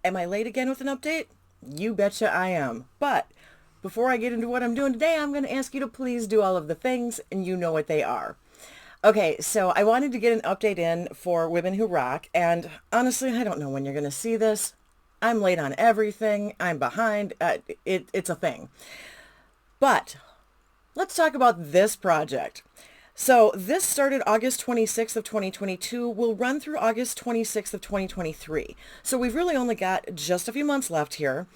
Am I late again with an update? You betcha I am. But before I get into what I'm doing today, I'm going to ask you to please do all of the things, and you know what they are. Okay, so I wanted to get an update in for Women Who Rock, and honestly, I don't know when you're going to see this. I'm late on everything. I'm behind. It's a thing. But let's talk about this project. So this started August 26th of 2022, will run through August 26th of 2023. So we've really only got just a few months left here.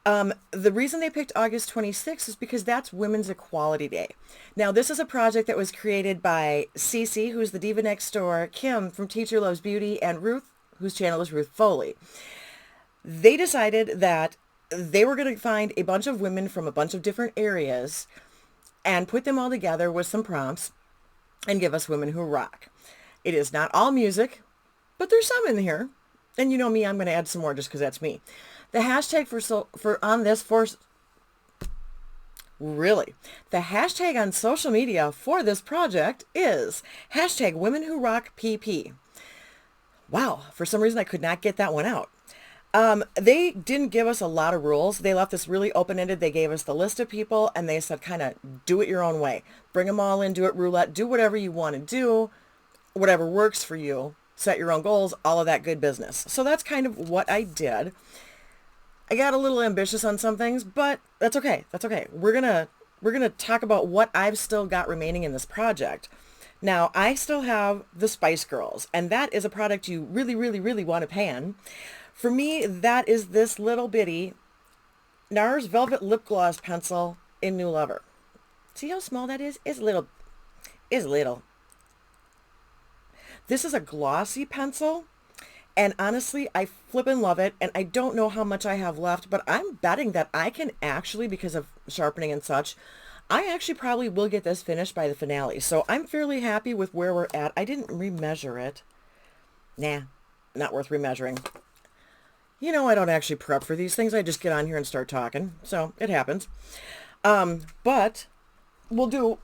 The reason they picked August 26th is because that's Women's Equality Day. Now, this is a project that was created by Cece, who's the diva next door, Kim from Teacher Loves Beauty, and Ruth, whose channel is Ruth Foley. They decided that they were going to find a bunch of women from a bunch of different areas and put them all together with some prompts and give us Women Who Rock. It is not all music, but there's some in here. And you know me, I'm going to add some more just because that's me. The hashtag the hashtag on social media for this project is hashtag Women Who Rock PP. Wow, for some reason I could not get that one out. They didn't give us a lot of rules. They left this really open-ended. They gave us the list of people and they said kind of do it your own way. Bring them all in, do it roulette, do whatever you want to do, whatever works for you, set your own goals, all of that good business. So that's kind of what I did. I got a little ambitious on some things, but that's okay. That's okay. We're going to talk about what I've still got remaining in this project. Now, I still have the Spice Girls, and that is a product you really, really, really want to pan. For me, that is this little bitty NARS Velvet Lip Gloss pencil in New Lover. See how small that is? It's little. It's little. This is a glossy pencil, and honestly, I flippin' love it, and I don't know how much I have left, but I'm betting that I can actually, because of sharpening and such, I actually probably will get this finished by the finale. So I'm fairly happy with where we're at. I didn't remeasure it. Nah, not worth remeasuring. You know, I don't actually prep for these things. I just get on here and start talking. So it happens. But we'll do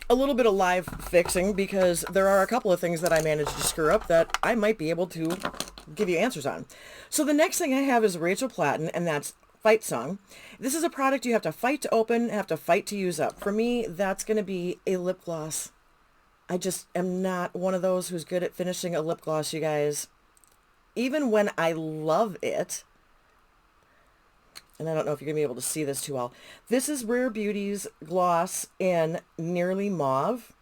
a little bit of live fixing because there are a couple of things that I managed to screw up that I might be able to give you answers on. So the next thing I have is Rachel Platten, and that's Fight Song. This is a product you have to fight to open, have to fight to use up. For me, that's going to be a lip gloss. I just am not one of those who's good at finishing a lip gloss, you guys. Even when I love it, and I don't know if you're going to be able to see this too well. This is Rare Beauty's gloss in Nearly Mauve.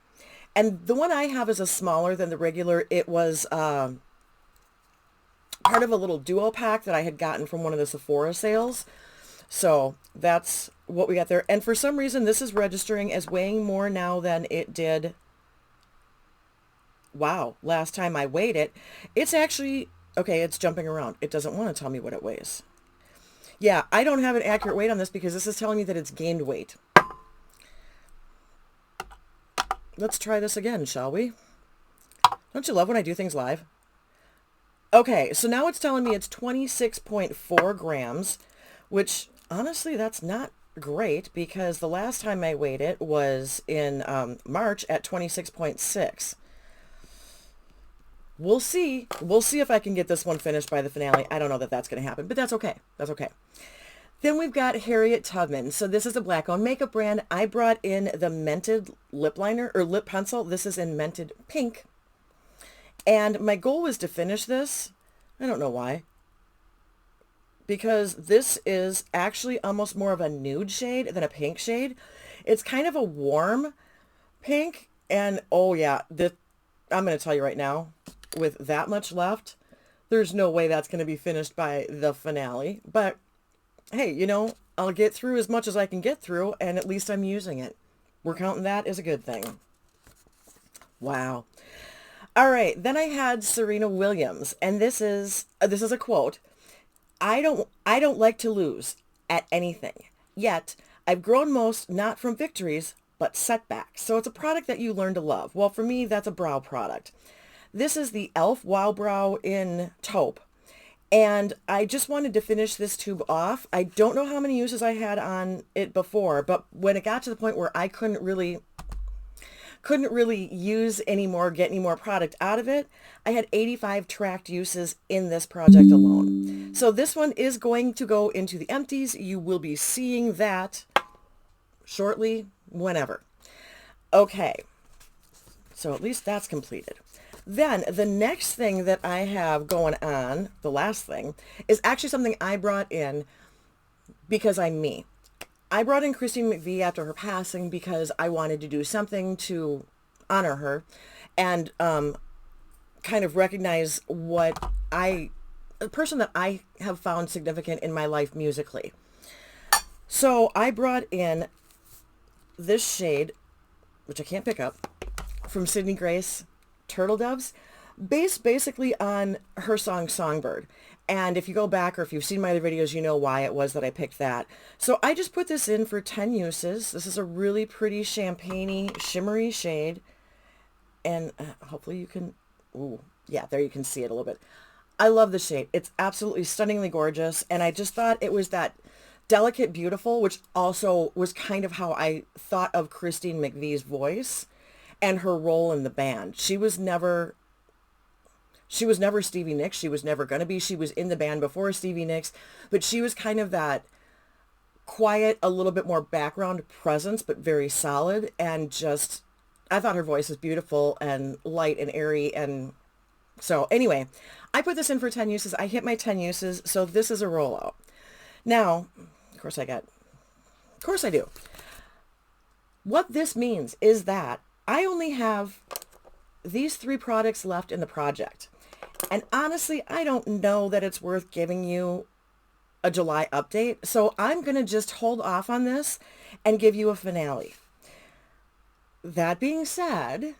And the one I have is a smaller than the regular. It was part of a little duo pack that I had gotten from one of the Sephora sales. So that's what we got there. And for some reason, this is registering as weighing more now than it did. Wow, last time I weighed it. It's actually... okay, it's jumping around. It doesn't want to tell me what it weighs. Yeah, I don't have an accurate weight on this because this is telling me that it's gained weight. Let's try this again, shall we? Don't you love when I do things live? Okay, so now it's telling me it's 26.4 grams, which honestly, that's not great because the last time I weighed it was in March at 26.6. We'll see. We'll see if I can get this one finished by the finale. I don't know that that's going to happen, but that's okay. That's okay. Then we've got Harriet Tubman. So this is a black-owned makeup brand. I brought in the Mented lip liner or lip pencil. This is in Mented Pink. And my goal was to finish this. I don't know why. Because this is actually almost more of a nude shade than a pink shade. It's kind of a warm pink. And oh yeah, I'm going to tell you right now, with that much left, there's no way that's going to be finished by the finale. But hey, you know, I'll get through as much as I can get through, and at least I'm using it. We're counting that as a good thing. Wow. All right, then I had Serena Williams, and this is a quote. I don't like to lose at anything. Yet, I've grown most not from victories, but setbacks. So it's a product that you learn to love. Well, for me, that's a brow product. This is the e.l.f. Wow Brow in taupe. And I just wanted to finish this tube off. I don't know how many uses I had on it before, but when it got to the point where I couldn't really couldn't really use any more, get any more product out of it. I had 85 tracked uses in this project alone. So this one is going to go into the empties. You will be seeing that shortly, whenever. Okay, so at least that's completed. Then the next thing that I have going on, the last thing, is actually something I brought in because I'm me. I brought in Christine McVie after her passing because I wanted to do something to honor her and kind of recognize a person that I have found significant in my life musically. So I brought in this shade, which I can't pick up, from Sydney Grace, Turtle Doves, based basically on her song Songbird. And if you go back or if you've seen my other videos, you know why it was that I picked that. So I just put this in for 10 uses. This is a really pretty champagne-y, shimmery shade. And hopefully you can, ooh, yeah, there you can see it a little bit. I love the shade. It's absolutely stunningly gorgeous. And I just thought it was that delicate beautiful, which also was kind of how I thought of Christine McVie's voice and her role in the band. She was never Stevie Nicks. She was never going to be. She was in the band before Stevie Nicks, but she was kind of that quiet, a little bit more background presence, but very solid. And just, I thought her voice was beautiful and light and airy. And so anyway, I put this in for 10 uses. I hit my 10 uses. So this is a rollout. Now, of course I do. What this means is that I only have these 3 products left in the project. And honestly, I don't know that it's worth giving you a July update. So I'm going to just hold off on this and give you a finale. That being said,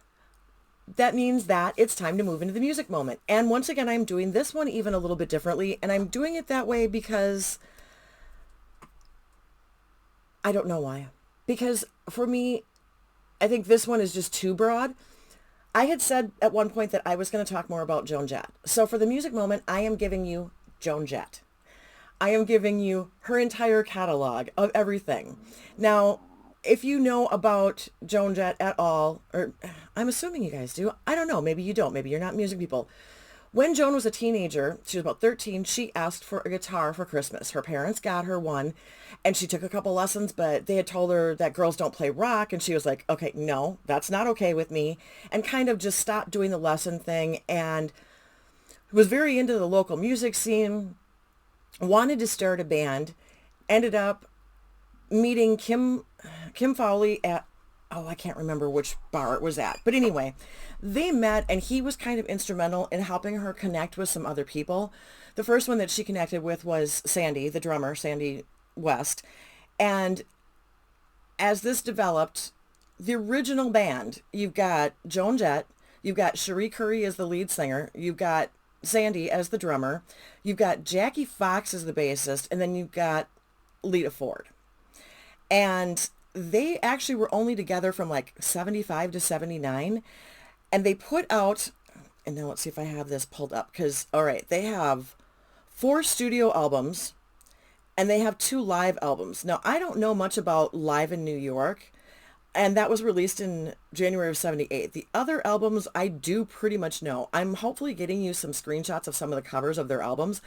that means that it's time to move into the music moment. And once again, I'm doing this one even a little bit differently. And I'm doing it that way because I don't know why. Because for me, I think this one is just too broad. I had said at one point that I was going to talk more about Joan Jett. So for the music moment, I am giving you Joan Jett. I am giving you her entire catalog of everything. Now, if you know about Joan Jett at all, or I'm assuming you guys do, I don't know, maybe you don't, maybe you're not music people. When Joan was a teenager, she was about 13, she asked for a guitar for Christmas. Her parents got her one, and she took a couple lessons, but they had told her that girls don't play rock, and she was like, okay, no, that's not okay with me, and kind of just stopped doing the lesson thing, and was very into the local music scene, wanted to start a band, ended up meeting Kim Fowley at, oh, I can't remember which bar it was at. But anyway, they met and he was kind of instrumental in helping her connect with some other people. The first one that she connected with was Sandy, the drummer, Sandy West. And as this developed, the original band, you've got Joan Jett, you've got Cherie Curry as the lead singer, you've got Sandy as the drummer, you've got Jackie Fox as the bassist, and then you've got Lita Ford. And they actually were only together from like 75 to 79. And they put out, and now let's see if I have this pulled up, because, all right, they have 4 studio albums and they have 2 live albums. Now, I don't know much about Live in New York, and that was released in January of 78. The other albums I do pretty much know. I'm hopefully getting you some screenshots of some of the covers of their albums.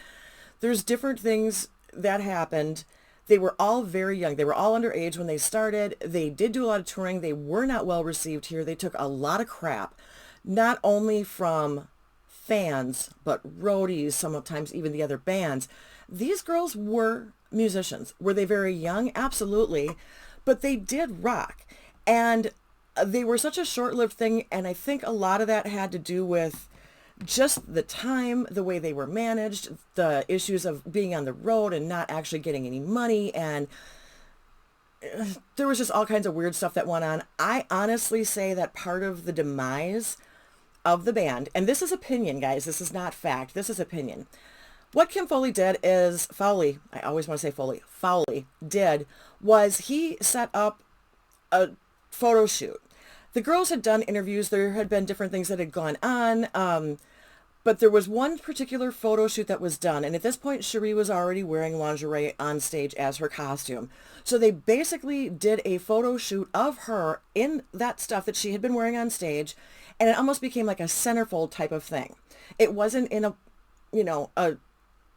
There's different things that happened. They were all very young. They were all underage when they started. They did do a lot of touring. They were not well received here. They took a lot of crap, not only from fans, but roadies, sometimes even the other bands. These girls were musicians. Were they very young? Absolutely. But they did rock. And they were such a short-lived thing. And I think a lot of that had to do with just the time, the way they were managed, the issues of being on the road and not actually getting any money. And there was just all kinds of weird stuff that went on. I honestly say that part of the demise of the band, and this is opinion, guys, this is not fact, this is opinion. What Kim Fowley did is, Fowley did, was he set up a photo shoot. The girls had done interviews. There had been different things that had gone on. But there was one particular photo shoot that was done, and at this point, Cherie was already wearing lingerie on stage as her costume. So they basically did a photo shoot of her in that stuff that she had been wearing on stage, and it almost became like a centerfold type of thing. It wasn't in a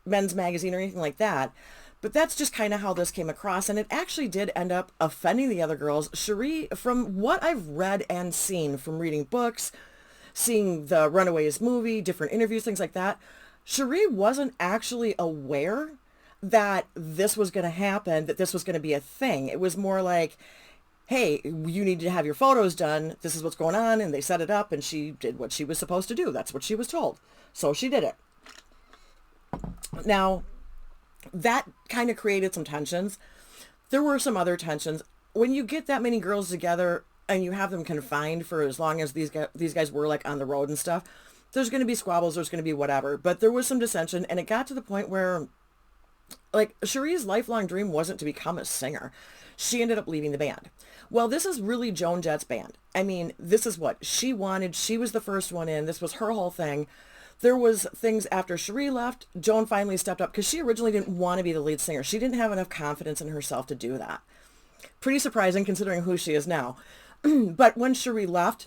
men's magazine or anything like that, but that's just kind of how this came across, and it actually did end up offending the other girls. Cherie, from what I've read and seen from reading books, seeing the Runaways movie, different interviews, things like that, Cherie wasn't actually aware that this was going to happen, that this was going to be a thing. It was more like, hey, you need to have your photos done. This is what's going on. And they set it up, and she did what she was supposed to do. That's what she was told. So she did it. Now, that kind of created some tensions. There were some other tensions. When you get that many girls together and you have them confined for as long as these guys were like on the road and stuff, there's going to be squabbles, there's going to be whatever. But there was some dissension, and it got to the point where, like, Cherie's lifelong dream wasn't to become a singer. She ended up leaving the band. Well, this is really Joan Jett's band. I mean, this is what she wanted. She was the first one in. This was her whole thing. There was things after Cherie left, Joan finally stepped up because she originally didn't want to be the lead singer. She didn't have enough confidence in herself to do that. Pretty surprising considering who she is now. But when Cherie left,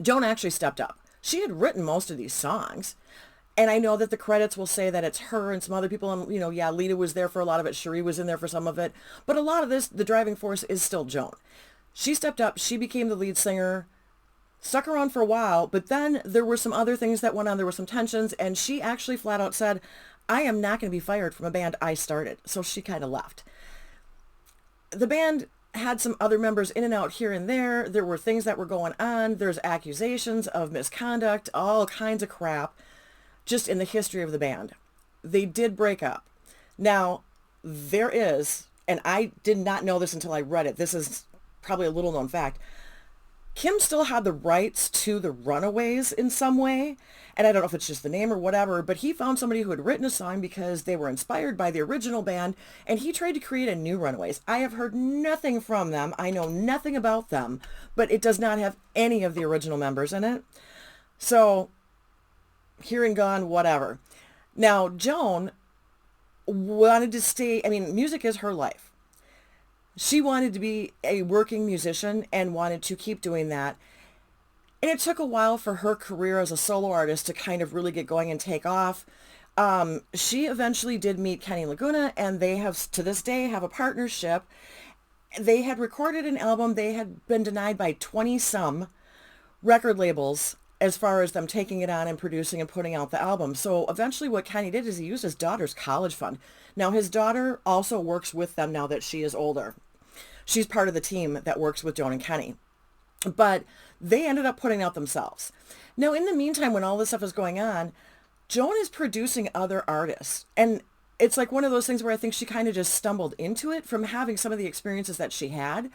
Joan actually stepped up. She had written most of these songs. And I know that the credits will say that it's her and some other people. And, yeah, Lita was there for a lot of it. Cherie was in there for some of it. But a lot of this, the driving force is still Joan. She stepped up. She became the lead singer. Stuck around for a while. But then there were some other things that went on. There were some tensions. And she actually flat out said, I am not going to be fired from a band I started. So she kind of left. The band had some other members in and out here and there. There were things that were going on. There's accusations of misconduct, all kinds of crap, just in the history of the band. They did break up. Now, there is, and I did not know this until I read it, this is probably a little known fact, Kim still had the rights to the Runaways in some way, and I don't know if it's just the name or whatever, but he found somebody who had written a song because they were inspired by the original band, and he tried to create a new Runaways. I have heard nothing from them. I know nothing about them, but it does not have any of the original members in it. So, here and gone, whatever. Now, Joan wanted to stay, I mean, music is her life. She wanted to be a working musician and wanted to keep doing that. And it took a while for her career as a solo artist to kind of really get going and take off. She eventually did meet Kenny Laguna, and they have, to this day, have a partnership. They had recorded an album. They had been denied by 20-some record labels as far as them taking it on and producing and putting out the album. So eventually what Kenny did is he used his daughter's college fund. Now his daughter also works with them now that she is older. She's part of the team that works with Joan and Kenny. But they ended up putting out themselves. Now in the meantime, when all this stuff is going on, Joan is producing other artists. And it's like one of those things where I think she kind of just stumbled into it from having some of the experiences that she had.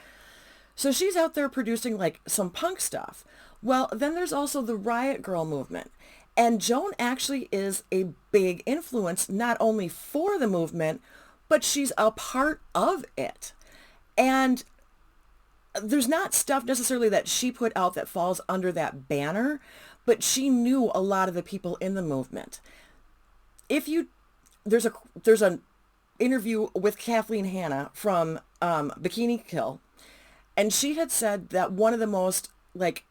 So she's out there producing like some punk stuff. Well, then there's also the Riot Girl movement. And Joan actually is a big influence, not only for the movement, but she's a part of it. And there's not stuff necessarily that she put out that falls under that banner, but she knew a lot of the people in the movement. There's an interview with Kathleen Hanna from Bikini Kill, and she had said that one of the most like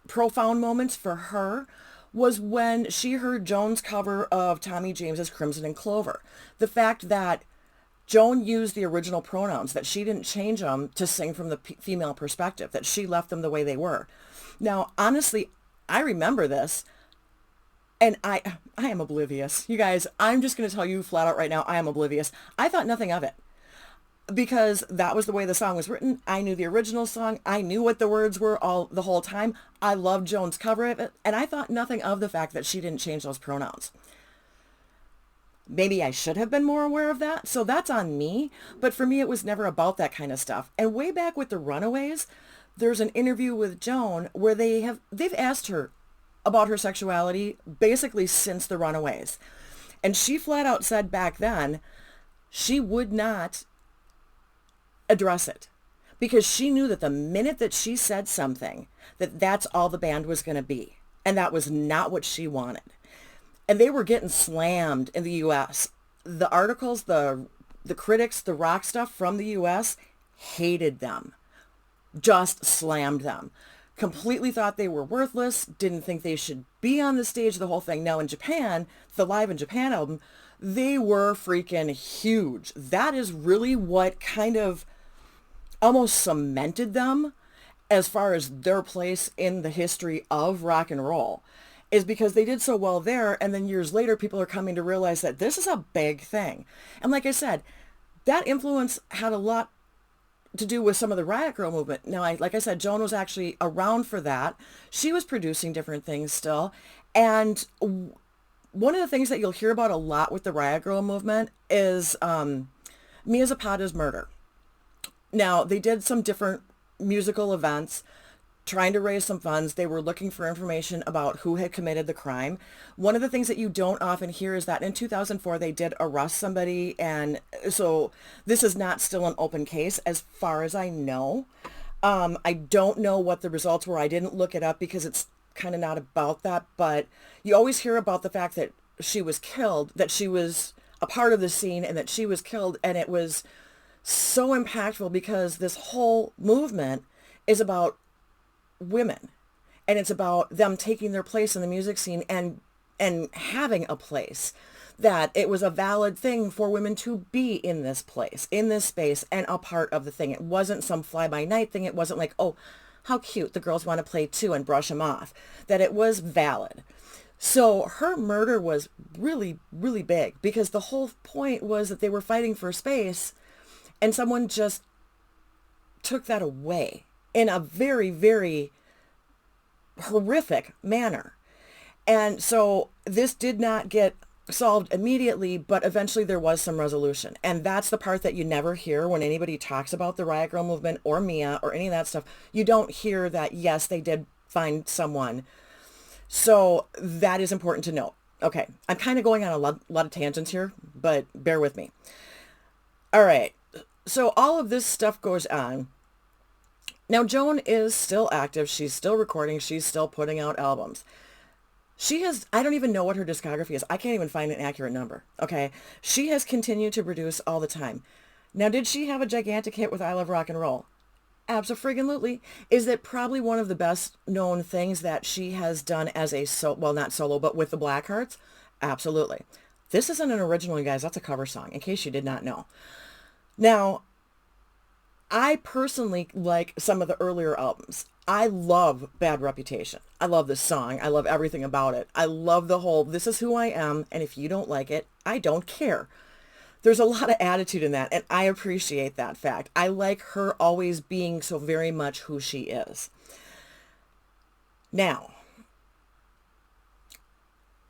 profound moments for her was when she heard Joan's cover of Tommy James's Crimson and Clover. The fact that Joan used the original pronouns, that she didn't change them to sing from the female perspective, that she left them the way they were. Now, honestly, I remember this, and I am oblivious. You guys, I'm just going to tell you flat out right now, I am oblivious. I thought nothing of it, because that was the way the song was written. I knew the original song. I knew what the words were the whole time. I loved Joan's cover of it, and I thought nothing of the fact that she didn't change those pronouns. Maybe I should have been more aware of that, so that's on me. But for me, it was never about that kind of stuff. And way back with the Runaways, there's an interview with Joan where they've asked her about her sexuality basically since the Runaways. And she flat out said back then she would not address it because she knew that the minute that she said something, that's all the band was going to be. And that was not what she wanted. and they were getting slammed in the US. The articles, the critics, the rock stuff from the US hated them, just slammed them, completely thought they were worthless, didn't think they should be on the stage, the whole thing. Now in Japan, the Live in Japan album, they were freaking huge. That is really what kind of almost cemented them as far as their place in the history of rock and roll, is because they did so well there. And then years later, people are coming to realize that this is a big thing. And like I said, that influence had a lot to do with some of the Riot Girl movement. Now, like I said, Joan was actually around for that. She was producing different things still. And one of the things that you'll hear about a lot with the Riot Girl movement is Mia Zapata's murder. Now, they did some different musical events trying to raise some funds. They were looking for information about who had committed the crime. One of the things that you don't often hear is that in 2004, they did arrest somebody. And so this is not still an open case as far as I know. I don't know what the results were. I didn't look it up because it's kind of not about that. But you always hear about the fact that she was killed, that she was a part of the scene and that she was killed. And it was so impactful because this whole movement is about women, and it's about them taking their place in the music scene and having a place, that it was a valid thing for women to be in this place, in this space, and a part of the thing. It wasn't some fly-by-night thing. It wasn't like, oh, how cute, the girls want to play too, and brush them off. That it was valid. So her murder was really, really big because the whole point was that they were fighting for space, and someone just took that away in a very, very horrific manner. And so this did not get solved immediately, but eventually there was some resolution. And that's the part that you never hear when anybody talks about the Riot Girl movement or Mia or any of that stuff. You don't hear that, yes, they did find someone. So that is important to note. Okay, I'm kind of going on a lot of tangents here, but bear with me. All right, so all of this stuff goes on. Now, Joan is still active. She's still recording. She's still putting out albums. She has, I don't even know what her discography is. I can't even find an accurate number. Okay. She has continued to produce all the time. Now, did she have a gigantic hit with I Love Rock and Roll? Abso-friggin-lutely. Is it probably one of the best known things that she has done as a, well, not solo, but with the Blackhearts? Absolutely. This isn't an original, you guys. That's a cover song, in case you did not know. Now, I personally like some of the earlier albums. I love Bad Reputation. I love this song. I love everything about it. I love the whole, this is who I am, and if you don't like it, I don't care. There's a lot of attitude in that, and I appreciate that fact. I like her always being so very much who she is. Now,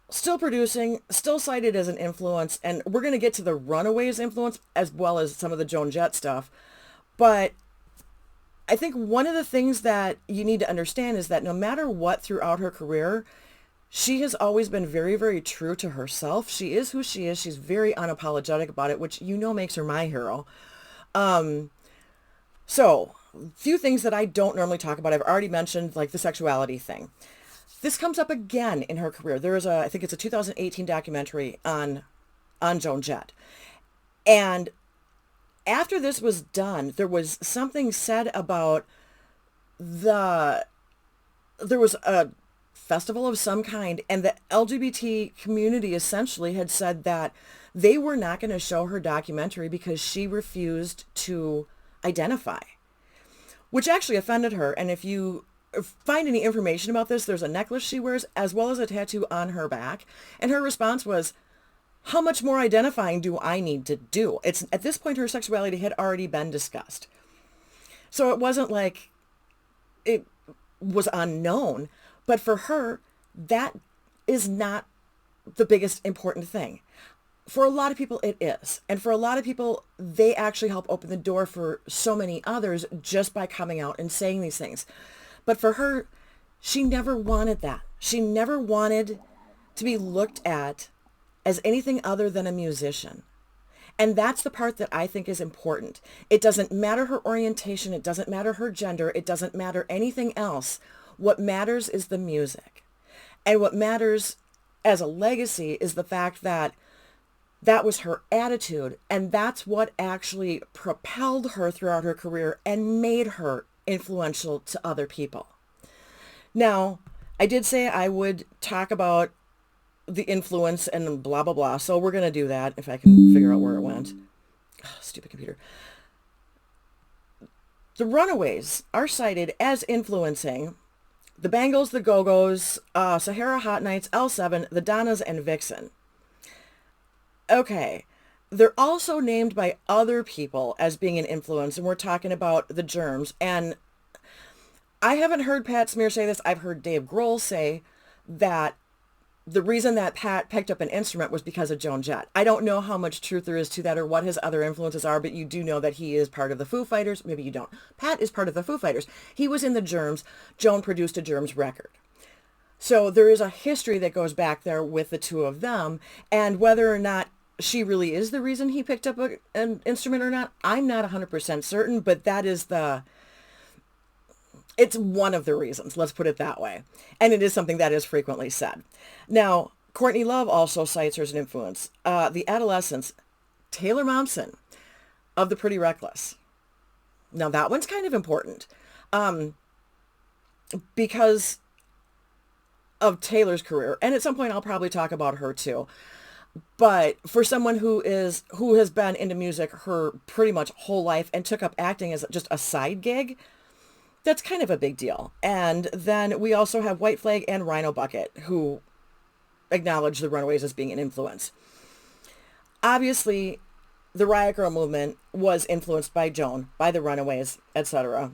still producing, still cited as an influence, and we're going to get to the Runaways influence as well as some of the Joan Jett stuff. But I think one of the things that you need to understand is that no matter what throughout her career, she has always been very, very true to herself. She is who she is. She's very unapologetic about it, which you know makes her my hero. So, few things that I don't normally talk about. I've already mentioned, like the sexuality thing. This comes up again in her career. There is I think it's a 2018 documentary on Joan Jett. And after this was done, there was something said about there was a festival of some kind, and the LGBT community essentially had said that they were not going to show her documentary because she refused to identify, which actually offended her. And if you find any information about this, there's a necklace she wears as well as a tattoo on her back. And her response was, how much more identifying do I need to do? It's at this point, her sexuality had already been discussed. So it wasn't like it was unknown, but for her, that is not the biggest important thing. For a lot of people, it is. And for a lot of people, they actually help open the door for so many others just by coming out and saying these things. But for her, she never wanted that. She never wanted to be looked at as anything other than a musician. And that's the part that I think is important. It doesn't matter her orientation. It doesn't matter her gender. It doesn't matter anything else. What matters is the music. And what matters as a legacy is the fact that that was her attitude, and that's what actually propelled her throughout her career and made her influential to other people. Now, I did say I would talk about the influence and blah, blah, blah. So we're going to do that if I can figure out where it went. Oh, stupid computer. The Runaways are cited as influencing the Bangles, the Go-Go's, Sahara Hot Nights, L7, the Donnas, and Vixen. Okay. They're also named by other people as being an influence, and we're talking about the Germs. And I haven't heard Pat Smear say this. I've heard Dave Grohl say that the reason that Pat picked up an instrument was because of Joan Jett. I don't know how much truth there is to that or what his other influences are, but you do know that he is part of the Foo Fighters. Maybe you don't. Pat is part of the Foo Fighters. He was in the Germs. Joan produced a Germs record. So there is a history that goes back there with the two of them, and whether or not she really is the reason he picked up an instrument or not, I'm not 100% certain, but that is it's one of the reasons, let's put it that way. And it is something that is frequently said. Now, Courtney Love also cites her as an influence. The Adolescents, Taylor Momsen of The Pretty Reckless. Now, that one's kind of important because of Taylor's career. And at some point, I'll probably talk about her too. But for someone who has been into music her pretty much whole life and took up acting as just a side gig, that's kind of a big deal. And then we also have White Flag and Rhino Bucket, who acknowledge the Runaways as being an influence. Obviously, the Riot Girl movement was influenced by Joan, by the Runaways, etc.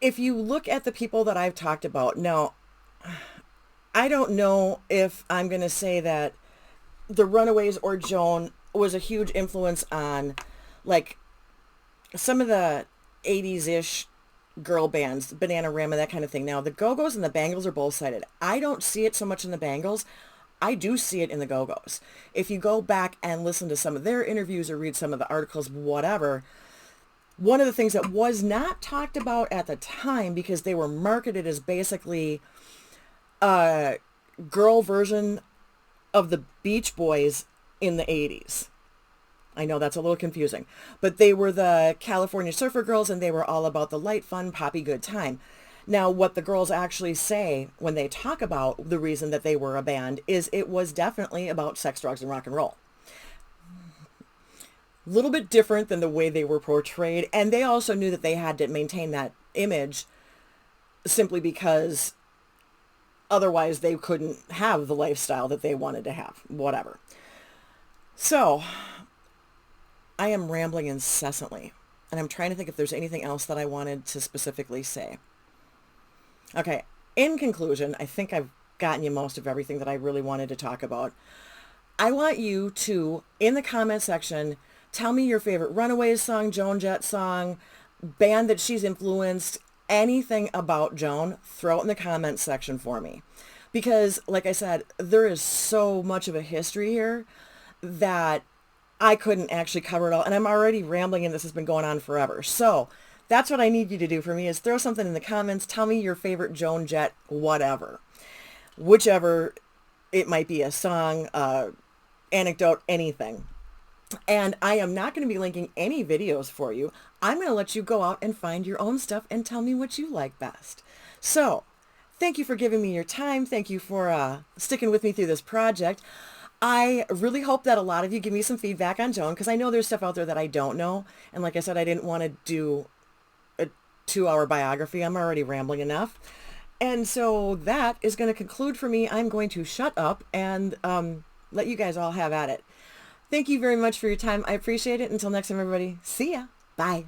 If you look at the people that I've talked about, now, I don't know if I'm going to say that the Runaways or Joan was a huge influence on, like, some of the 80s-ish girl bands, Bananarama, that kind of thing. Now, the Go-Go's and the Bangles are both cited. I don't see it so much in the Bangles. I do see it in the Go-Go's. If you go back and listen to some of their interviews or read some of the articles, whatever, one of the things that was not talked about at the time, because they were marketed as basically a girl version of the Beach Boys in the 80s. I know that's a little confusing, but they were the California Surfer Girls, and they were all about the light, fun, poppy, good time. Now, what the girls actually say when they talk about the reason that they were a band is it was definitely about sex, drugs, and rock and roll. A little bit different than the way they were portrayed, and they also knew that they had to maintain that image simply because otherwise they couldn't have the lifestyle that they wanted to have, whatever. So, I am rambling incessantly, and I'm trying to think if there's anything else that I wanted to specifically say. Okay, in conclusion, I think I've gotten you most of everything that I really wanted to talk about. I want you to, in the comment section, tell me your favorite Runaways song, Joan Jett song, band that she's influenced, anything about Joan, throw it in the comment section for me. Because, like I said, there is so much of a history here that I couldn't actually cover it all. And I'm already rambling and this has been going on forever. So that's what I need you to do for me is throw something in the comments. Tell me your favorite Joan Jett, whatever. Whichever it might be, a song, anecdote, anything. And I am not going to be linking any videos for you. I'm going to let you go out and find your own stuff and tell me what you like best. So thank you for giving me your time. Thank you for sticking with me through this project. I really hope that a lot of you give me some feedback on Joan, because I know there's stuff out there that I don't know. And like I said, I didn't want to do a 2-hour biography. I'm already rambling enough. And so that is going to conclude for me. I'm going to shut up and let you guys all have at it. Thank you very much for your time. I appreciate it. Until next time, everybody. See ya. Bye.